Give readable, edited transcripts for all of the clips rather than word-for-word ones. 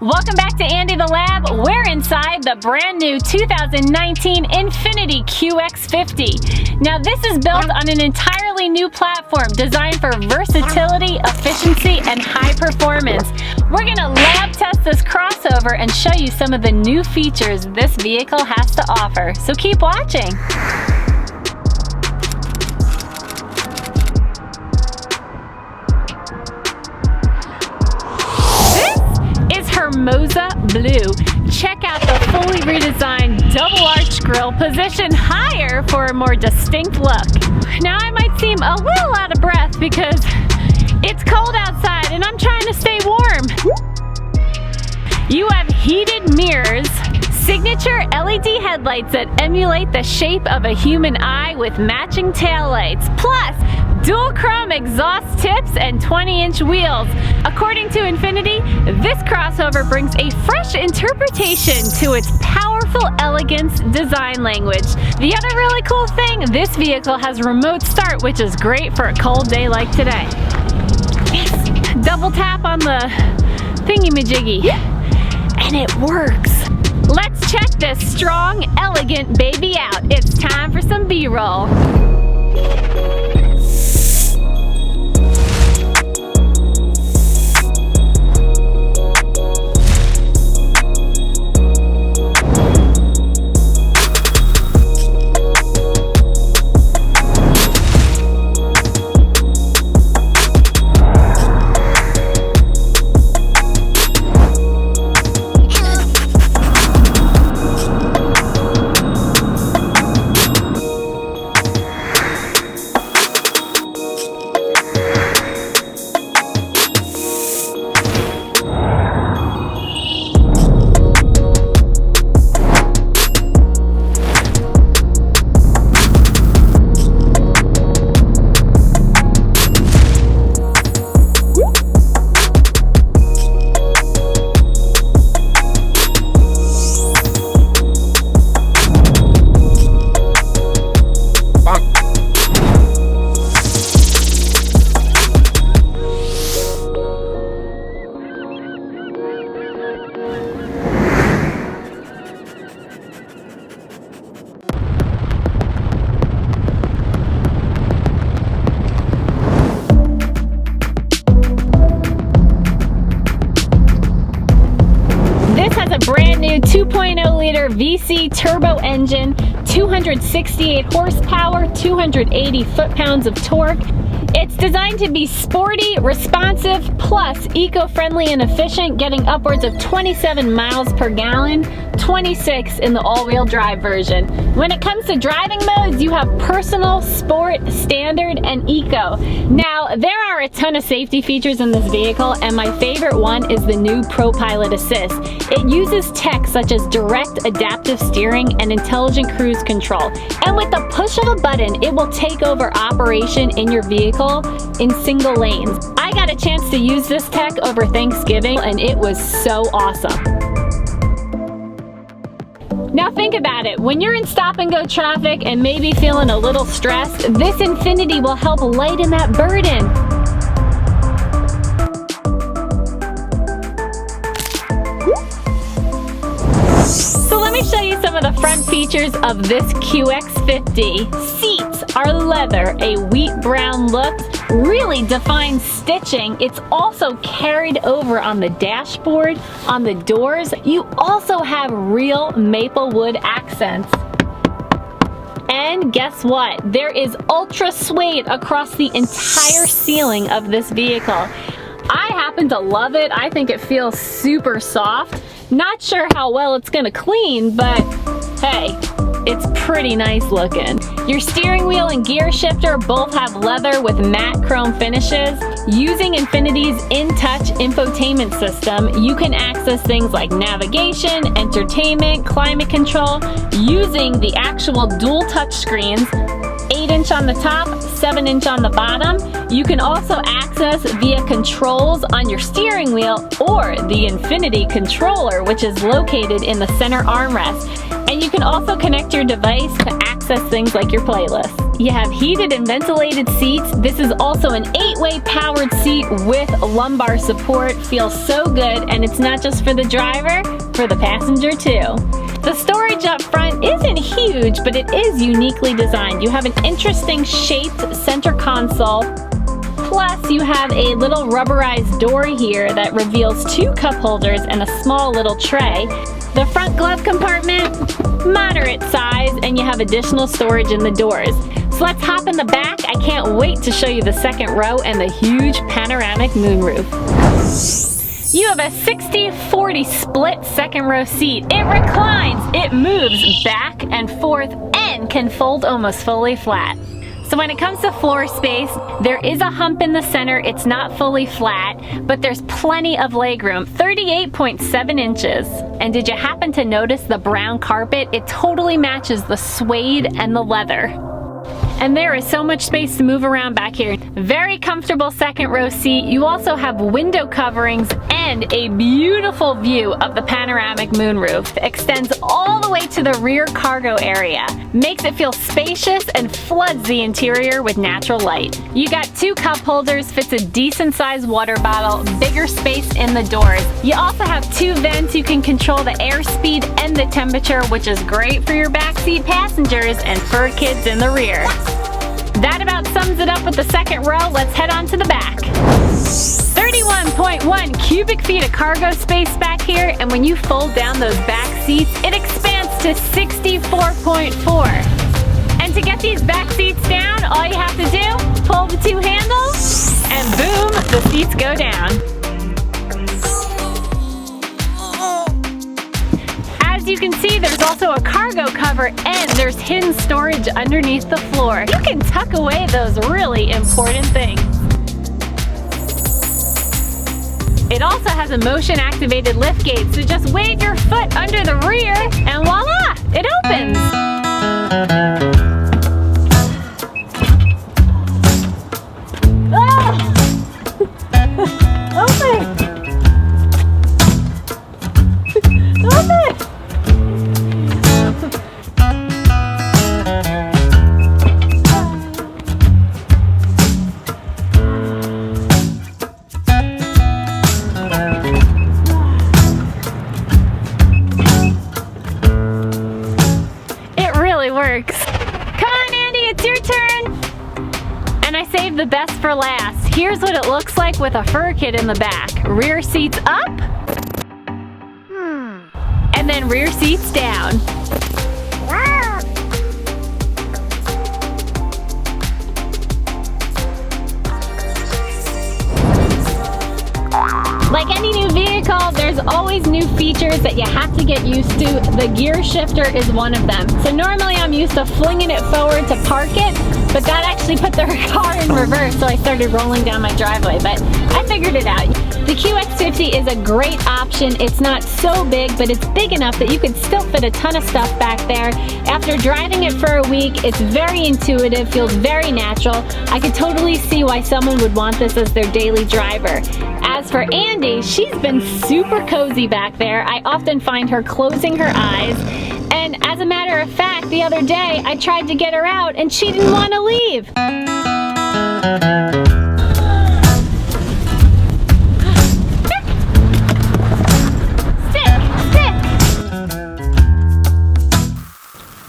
Welcome back to Andie the Lab. We're inside the brand new 2019 Infiniti QX50. Now this is built on an entirely new platform designed for versatility, efficiency, and high performance. We're gonna lab test this crossover and show you some of the new features this vehicle has to offer. So keep watching. Moza Blue. Check out the fully redesigned double arch grille positioned higher for a more distinct look. Now I might seem a little out of breath because it's cold outside and I'm trying to stay warm. You have heated mirrors, signature LED headlights that emulate the shape of a human eye with matching taillights, plus dual chrome exhaust tips and 20-inch wheels. According to Infiniti, this crossover brings a fresh interpretation to its powerful elegance design language. The other really cool thing, this vehicle has remote start, which is great for a cold day like today. Yes, double tap on the thingy-majiggy, and it works. Let's check this strong, elegant baby out. It's time for some B-roll. Brand new 2.0 liter VC turbo engine, 268 horsepower, 280 foot-pounds of torque. It's designed to be sporty, responsive, plus eco-friendly and efficient, getting upwards of 27 miles per gallon, 26 in the all-wheel drive version. When it comes to driving modes, you have personal, sport, standard, and eco. Now, there are a ton of safety features in this vehicle, and my favorite one is the new ProPilot Assist. It uses tech such as direct adaptive steering and intelligent cruise control. And with the push of a button, it will take over operation in your vehicle in single lanes. I got a chance to use this tech over Thanksgiving, and it was so awesome. Now think about it, when you're in stop-and-go traffic and maybe feeling a little stressed, this Infiniti will help lighten that burden. So let me show you some of the front features of this QX50. Seats are leather, a wheat brown look, really defined stitching. It's also carried over on the dashboard, on the doors. You also have real maple wood accents. And guess what? There is ultra suede across the entire ceiling of this vehicle. I happen to love it. I think it feels super soft. Not sure how well it's gonna clean, but hey, it's pretty nice looking. Your steering wheel and gear shifter both have leather with matte chrome finishes. Using Infiniti's in-touch infotainment system, you can access things like navigation, entertainment, climate control, using the actual dual touch screens, 8-inch on the top, 7-inch on the bottom. You can also access via controls on your steering wheel or the Infiniti controller, which is located in the center armrest. And you can also connect your device to access things like your playlist. You have heated and ventilated seats. This is also an 8-way powered seat with lumbar support. Feels so good, and it's not just for the driver, for the passenger too. The storage up front isn't huge, but it is uniquely designed. You have an interesting shaped center console. Plus, you have a little rubberized door here that reveals 2 cup holders and a small little tray. The front glove compartment, moderate size, and you have additional storage in the doors. So let's hop in the back. I can't wait to show you the second row and the huge panoramic moonroof. You have a 60-40 split second row seat. It reclines, it moves back and forth, and can fold almost fully flat. So when it comes to floor space, there is a hump in the center. It's not fully flat, but there's plenty of legroom, 38.7 inches. And did you happen to notice the brown carpet? It totally matches the suede and the leather. And there is so much space to move around back here. Very comfortable second row seat. You also have window coverings and a beautiful view of the panoramic moonroof. It extends all the way to the rear cargo area. Makes it feel spacious and floods the interior with natural light. You got 2 cup holders, fits a decent sized water bottle, bigger space in the doors. You also have 2 vents. You can control the airspeed and the temperature, which is great for your backseat passengers and for kids in the rear. That about sums it up with the second row. Let's head on to the back. 31.1 cubic feet of cargo space back here, and when you fold down those back seats, it expands to 64.4. And to get these back seats down, all you have to do, pull the 2 handles, and boom, the seats go down. As you can see, there's also a cargo cover and there's hidden storage underneath the floor. You can tuck away those really important things. It also has a motion-activated liftgate, so just wave your foot under the rear and voila, it opens. Ah! Open! Open! Works. Come on, Andy, it's your turn. And I saved the best for last. Here's what it looks like with a fur kit in the back. Rear seats up. And then rear seats down. Like any new vehicle, there's always new features that you have to get used to. The gear shifter is one of them. So normally I'm used to flinging it forward to park it, but that actually put the car in reverse, so I started rolling down my driveway, but I figured it out. The QX50 is a great option. It's not so big, but it's big enough that you could still fit a ton of stuff back there. After driving it for a week, it's very intuitive, feels very natural. I could totally see why someone would want this as their daily driver. As for Andie, she's been super cozy back there. I often find her closing her eyes. And as a matter of fact, the other day, I tried to get her out and she didn't want to leave.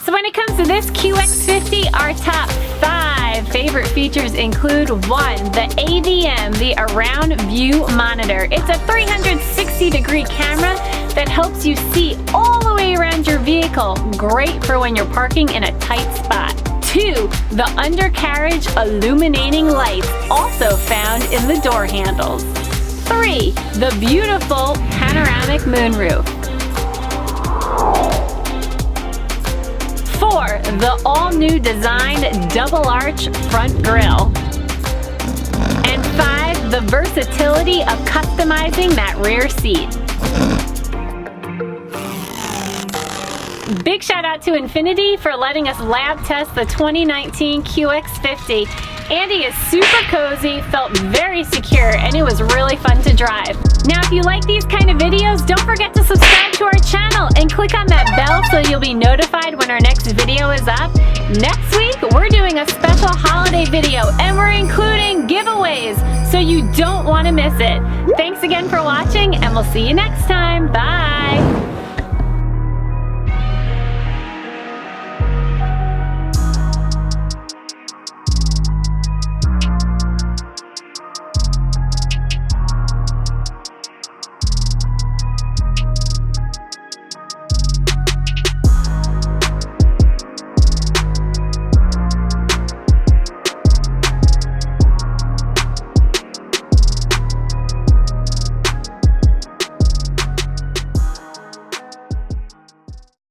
So when it comes to this QX50, our top 5 favorite features include 1, the AVM, the Around View Monitor. It's a 360-degree camera that helps you see all the way around your vehicle. Great for when you're parking in a tight spot. 2, the undercarriage illuminating lights, also found in the door handles. 3, the beautiful panoramic moonroof. 4, the all-new designed double arch front grille. And 5, the versatility of customizing that rear seat. Big shout out to Infiniti for letting us lab test the 2019 QX50. Andie is super cozy, felt very secure, and it was really fun to drive. Now, if you like these kind of videos, don't forget to subscribe to our channel and click on that bell so you'll be notified when our next video is up. Next week, we're doing doing a special holiday video and we're including giveaways, so you don't want to miss it. Thanks again for watching and we'll see you next time.